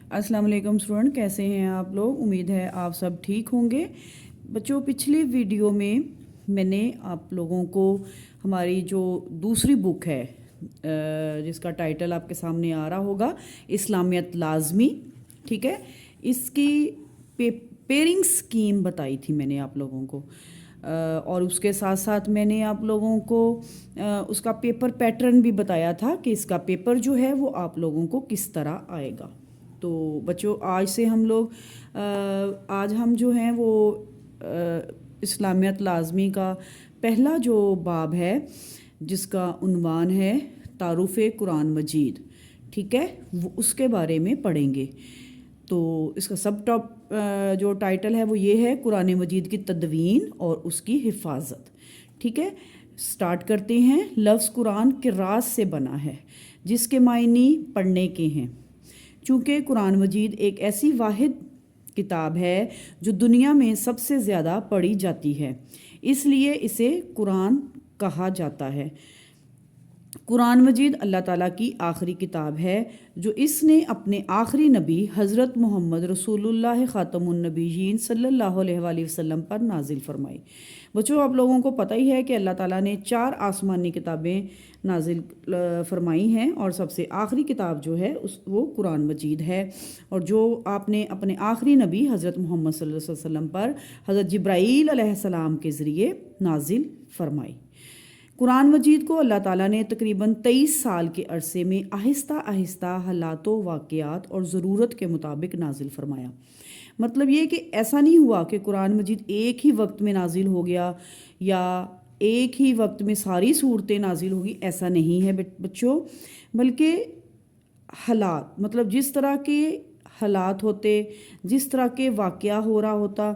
अस्सलाम वालेकुम स्टूडेंट, कैसे हैं आप लोग। उम्मीद है आप सब ठीक होंगे। बच्चों, पिछली वीडियो में मैंने आप लोगों को हमारी जो दूसरी बुक है जिसका टाइटल आपके सामने आ रहा होगा, इस्लामियत लाजमी, ठीक है, इसकी पेयरिंग स्कीम बताई थी मैंने आप लोगों को। और उसके साथ साथ मैंने आप लोगों को उसका पेपर पैटर्न भी बताया था कि इसका पेपर जो है वो आप लोगों को किस तरह आएगा। तो बच्चों, आज से हम लोग आज हम जो हैं वो इस्लामियत लाजमी का पहला जो बाब है जिसका उन्वान है तारुफ़ कुरान मजीद, ठीक है, वो उसके बारे में पढ़ेंगे। तो इसका सब टॉप जो टाइटल है वो ये है, कुरान मजीद की तदवीन और उसकी हिफाजत, ठीक है। स्टार्ट करते हैं। लफ्ज़ कुरान किरात से बना है जिसके मायनी पढ़ने के हैं। चूँकि कुरान मजीद एक ऐसी वाहिद किताब है जो दुनिया में सबसे ज़्यादा पढ़ी जाती है, इसलिए इसे कुरान कहा जाता है। कुरान मजीद अल्लाह ताला की आखिरी किताब है जो इसने अपने आखिरी नबी हज़रत मोहम्मद रसूलुल्लाह ख़ातमुन नबीयीन सल्लल्लाहु अलैहि वसल्लम पर नाजिल फरमाई। बच्चों, आप लोगों को पता ही है कि अल्लाह ताला ने 4 आसमानी किताबें नाजिल फरमाई हैं और सबसे आखिरी किताब जो है वो कुरान मजीद है, और जो आपने अपने आखिरी नबी हज़रत मोहम्मद सल्लल्लाहु अलैहि वसल्लम पर हज़रत जिब्राईल अलैहिस्सलाम के ज़रिए नाजिल फरमाई। कुरान मजीद को अल्लाह ताला ने तकरीबन 23 साल के अरसे में आहिस्ता आहिस्ता हालात वाक़यात और ज़रूरत के मुताबिक नाजिल फरमाया। मतलब ये कि ऐसा नहीं हुआ कि कुरान मजीद एक ही वक्त में नाजिल हो गया या एक ही वक्त में सारी सूरतें नाजिल होगी, ऐसा नहीं है बच्चों, बल्कि हालात, मतलब जिस तरह के हालात होते, जिस तरह के वाक़या हो रहा होता,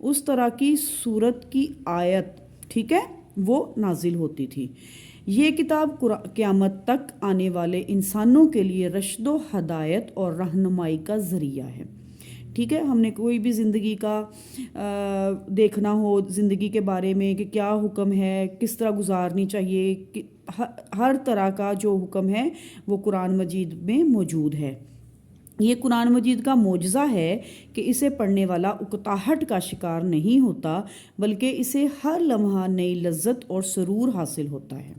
उस तरह की सूरत की आयत, ठीक है, वो नाजिल होती थी। ये किताब क़यामत तक आने वाले इंसानों के लिए रश्दो हदायत और रहनुमाई का ज़रिया है, ठीक है। हमने कोई भी ज़िंदगी का देखना हो, ज़िंदगी के बारे में कि क्या हुक्म है, किस तरह गुजारनी चाहिए, कि हर तरह का जो हुक्म है वो कुरान मजीद में मौजूद है। ये कुरान मजीद का मोजज़ा है कि इसे पढ़ने वाला उकताहट का शिकार नहीं होता, बल्कि इसे हर लम्हा नई लज्जत और सुरूर हासिल होता है।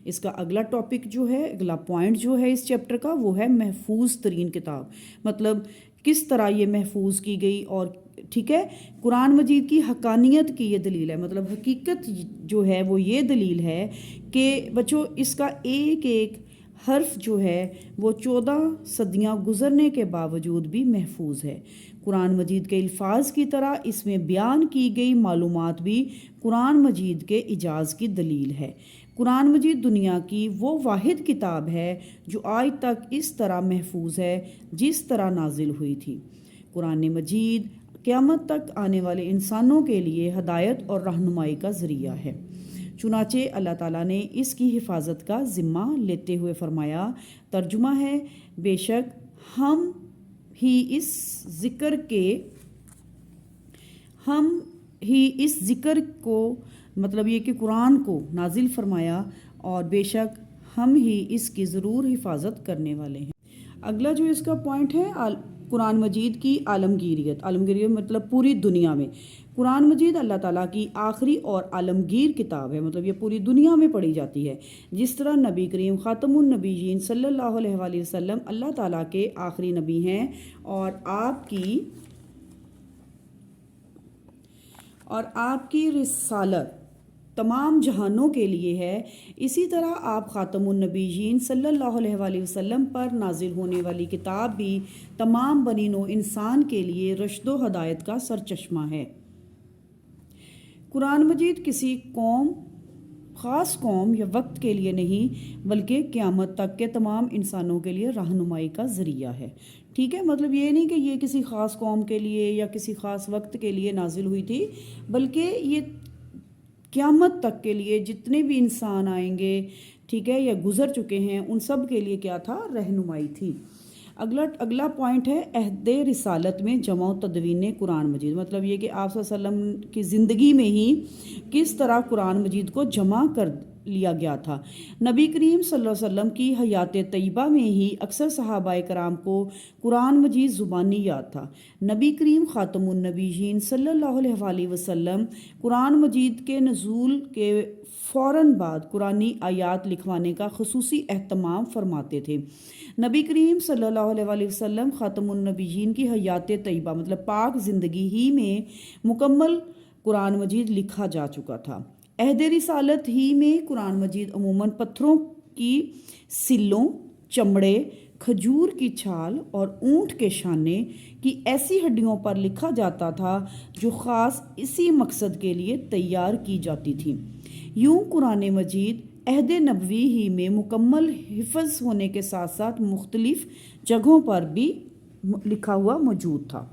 इसका अगला टॉपिक जो है, अगला पॉइंट जो है इस चैप्टर का, वो है महफूज तरीन किताब, मतलब किस तरह ये महफूज की गई। और ठीक है, कुरान मजीद की हकानियत की ये दलील है, मतलब हकीकत जो है वो ये दलील है कि बच्चों इसका एक एक हर्फ जो है वो 14 सदियाँ गुज़रने के बावजूद भी महफूज है। कुरान मजीद के अल्फाज की तरह इसमें बयान की गई मालूमात भी कुरान मजीद के इजाज़ की दलील है। कुरान मजीद दुनिया की वो वाहिद किताब है जो आज तक इस तरह महफूज है जिस तरह नाजिल हुई थी। कुरान मजीद क़यामत तक आने वाले इंसानों के लिए हदायत और रहनुमाई का ज़रिया है। चुनाचे अल्लाह ताला ने इसकी हिफाजत का ज़िम्मा लेते हुए फरमाया, तर्जुमा है, बेशक हम ही इस ज़िक्र को, मतलब ये कि कुरान को नाजिल फरमाया, और बेशक हम ही इसकी ज़रूर हिफाजत करने वाले हैं। अगला जो इसका पॉइंट है, कुरान मजीद की आलमगीरियत। आलमगीरियत मतलब पूरी दुनिया में। कुरान मजीद अल्लाह ताला की आखिरी और आलमगीर किताब है, मतलब ये पूरी दुनिया में पढ़ी जाती है। जिस तरह नबी करीम ख़ातमुन नबीयीन सल्लल्लाहु अलैहि वसल्लम अल्लाह ताला के आखिरी नबी हैं और आपकी रिसालत तमाम जहानों के लिए है, इसी तरह आप ख़ातमुन नबीयीन सल्लल्लाहु अलैहि वसल्लम पर नाजिल होने वाली किताब भी तमाम बनी नौ इंसान के लिए रश्दो हदायत का सरचश्मा है। कुरान मजीद किसी कौम, ख़ास कौम या वक्त के लिए नहीं, बल्कि क़यामत तक के तमाम इंसानों के लिए रहनुमाई का ज़रिया है, ठीक है। मतलब ये नहीं कि ये किसी ख़ास कौम के लिए या किसी ख़ास वक्त के लिए नाजिल हुई थी, बल्कि ये क़यामत तक के लिए जितने भी इंसान आएंगे, ठीक है, या गुज़र चुके हैं, उन सब के लिए क्या था, रहनुमाई थी। अगला पॉइंट है अहद रिसालत में जमा तदवीन कुरान मजीद। मतलब ये कि आप सल्लल्लाहु अलैहि वसल्लम की ज़िंदगी में ही किस तरह कुरान मजीद को जमा لیا گیا تھا۔ نبی کریم صلی اللہ علیہ وسلم کی حیات طیبہ میں ہی اکثر صحابہ کرام کو قرآن مجید زبانی یاد تھا۔ نبی کریم خاتم النبیین صلی اللہ علیہ وآلہ وسلم قرآن مجید کے نزول کے فوراً بعد قرآنی آیات لکھوانے کا خصوصی اہتمام فرماتے تھے۔ نبی کریم صلی اللہ علیہ وآلہ وسلم خاتم النبیین کی حیات طیبہ مطلب پاک زندگی ہی میں مکمل قرآن مجید لکھا جا چکا تھا۔ عہد رسالت ہی میں قرآن مجید عموماً پتھروں کی سلوں، چمڑے، کھجور کی چھال اور اونٹ کے شانے کی ایسی ہڈیوں پر لکھا جاتا تھا جو خاص اسی مقصد کے لیے تیار کی جاتی تھی۔ یوں قرآن مجید عہد نبوی ہی میں مکمل حفظ ہونے کے ساتھ ساتھ مختلف جگہوں پر بھی لکھا ہوا موجود تھا۔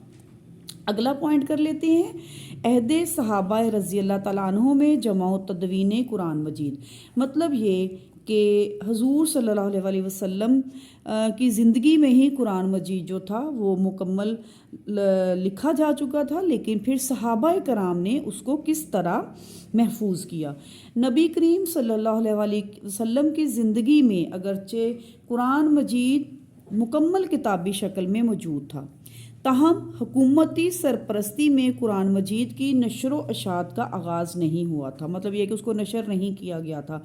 اگلا پوائنٹ کر لیتے ہیں، عہد صحابہ رضی اللہ تعالیٰ عنہ میں جمع و تدوین قرآن مجید۔ مطلب یہ کہ حضور صلی اللہ علیہ وآلہ وسلم کی زندگی میں ہی قرآن مجید جو تھا وہ مکمل لکھا جا چکا تھا، لیکن پھر صحابہ کرام نے اس کو کس طرح محفوظ کیا۔ نبی کریم صلی اللہ علیہ وآلہ وسلم کی زندگی میں اگرچہ قرآن مجید مکمل کتابی شکل میں موجود تھا، تاہم حکومتی سرپرستی میں قرآن مجید کی نشر و اشاعت کا آغاز نہیں ہوا تھا۔ مطلب یہ کہ اس کو نشر نہیں کیا گیا تھا،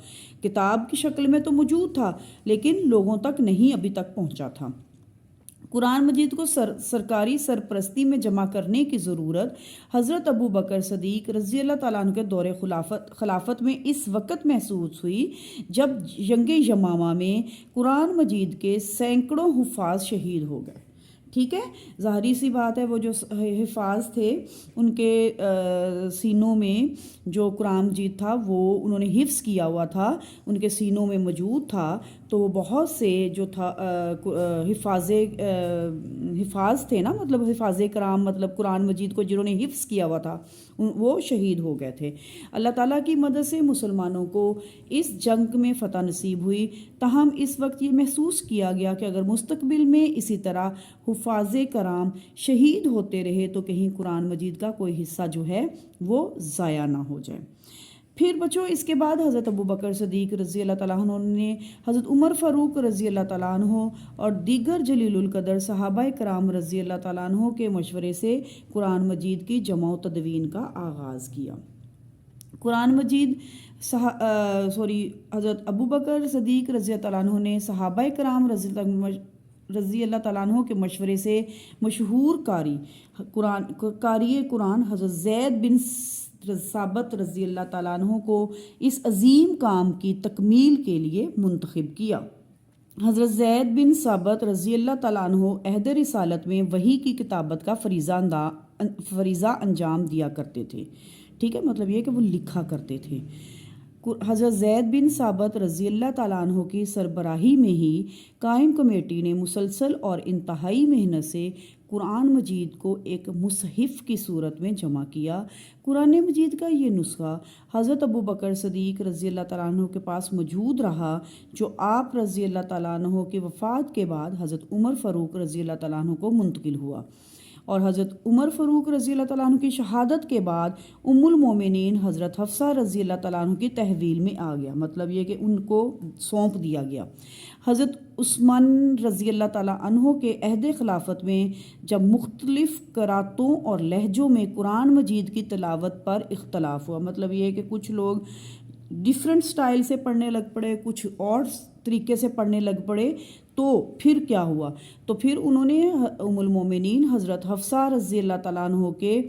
کتاب کی شکل میں تو موجود تھا لیکن لوگوں تک نہیں ابھی تک پہنچا تھا۔ قرآن مجید کو سرکاری سرپرستی میں جمع کرنے کی ضرورت حضرت ابو بکر صدیق رضی اللہ تعالیٰ عنہ کے دور خلافت میں اس وقت محسوس ہوئی جب جنگ یمامہ میں قرآن مجید کے سینکڑوں حفاظ شہید ہو گئے۔ ٹھیک ہے، ظاہری سی بات ہے، وہ جو حفاظ تھے ان کے سینوں میں جو قرآن مجید تھا وہ انہوں نے حفظ کیا ہوا تھا، ان کے سینوں میں موجود تھا، تو بہت سے جو تھا حفاظ تھے نا، مطلب حفاظ کرام مطلب قرآن مجید کو جنہوں نے حفظ کیا ہوا تھا وہ شہید ہو گئے تھے۔ اللہ تعالیٰ کی مدد سے مسلمانوں کو اس جنگ میں فتح نصیب ہوئی، تاہم اس وقت یہ محسوس کیا گیا کہ اگر مستقبل میں اسی طرح حفاظ کرام شہید ہوتے رہے تو کہیں قرآن مجید کا کوئی حصہ جو ہے وہ ضائع نہ ہو جائے۔ پھر بچوں اس کے بعد حضرت ابو بکر صدیق رضی اللہ تعالیٰ عنہ نے حضرت عمر فاروق رضی اللہ تعالیٰ عنہ اور دیگر جلیل القدر صحابہ کرام رضی اللہ تعالیٰ عنہ کے مشورے سے قرآن مجید کی جمع و تدوین کا آغاز کیا۔ قرآن مجید حضرت ابو بکر صدیق رضی اللہ تعالیٰ عنہ نے صحابہ کرام رضی اللہ تعالیٰ عنہ کے مشورے سے مشہور قاری قرآن حضرت زید بن ثابت رضی اللہ تعالیٰ عنہ کو اس عظیم کام کی تکمیل کے لیے منتخب کیا۔ حضرت زید بن ثابت رضی اللہ تعالیٰ عنہ عہد رسالت میں وحی کی کتابت کا فریضہ انجام دیا کرتے تھے۔ ٹھیک ہے، مطلب یہ کہ وہ لکھا کرتے تھے۔ حضرت زید بن ثابت رضی اللہ تعالیٰ عنہ کی سربراہی میں ہی قائم کمیٹی نے مسلسل اور انتہائی محنت سے قرآن مجید کو ایک مصحف کی صورت میں جمع کیا۔ قرآن مجید کا یہ نسخہ حضرت ابو بکر صدیق رضی اللہ تعالیٰ عنہ کے پاس موجود رہا، جو آپ رضی اللہ تعالیٰ عنہ کی وفات کے بعد حضرت عمر فاروق رضی اللہ تعالیٰ عنہ کو منتقل ہوا، اور حضرت عمر فاروق رضی اللہ تعالیٰ عنہ کی شہادت کے بعد ام المومنین حضرت حفصہ رضی اللہ تعالیٰ عنہ کی تحویل میں آ گیا، مطلب یہ کہ ان کو سونپ دیا گیا۔ حضرت عثمان رضی اللہ تعالیٰ عنہ کے عہد خلافت میں جب مختلف قراتوں اور لہجوں میں قرآن مجید کی تلاوت پر اختلاف ہوا، مطلب یہ کہ کچھ لوگ ڈیفرنٹ سٹائل سے پڑھنے لگ پڑے، کچھ اور طریقے سے پڑھنے لگ پڑے، تو پھر کیا ہوا؟ تو پھر انہوں نے ام المومنین حضرت حفصہ رضی اللہ تعالیٰ عنہ کے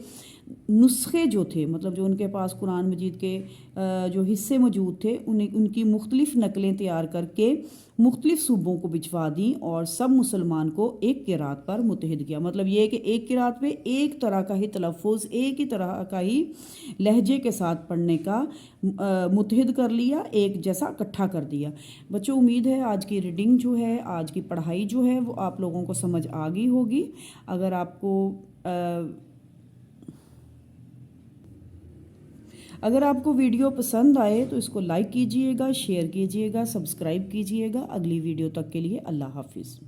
نسخے جو تھے، مطلب جو ان کے پاس قرآن مجید کے جو حصے موجود تھے ان کی مختلف نقلیں تیار کر کے مختلف صوبوں کو بھجوا دیں اور سب مسلمان کو ایک قرات پر متحد کیا۔ مطلب یہ کہ ایک قرات پہ ایک طرح کا ہی تلفظ، ایک ہی طرح کا ہی لہجے کے ساتھ پڑھنے کا متحد کر لیا، ایک جیسا اکٹھا کر دیا۔ بچوں امید ہے آج کی ریڈنگ جو ہے، آج کی پڑھائی جو ہے وہ آپ لوگوں کو سمجھ آ گئی ہوگی۔ اگر آپ کو ویڈیو پسند آئے تو اس کو لائک کیجئے گا، شیئر کیجئے گا، سبسکرائب کیجئے گا۔ اگلی ویڈیو تک کے لیے اللہ حافظ۔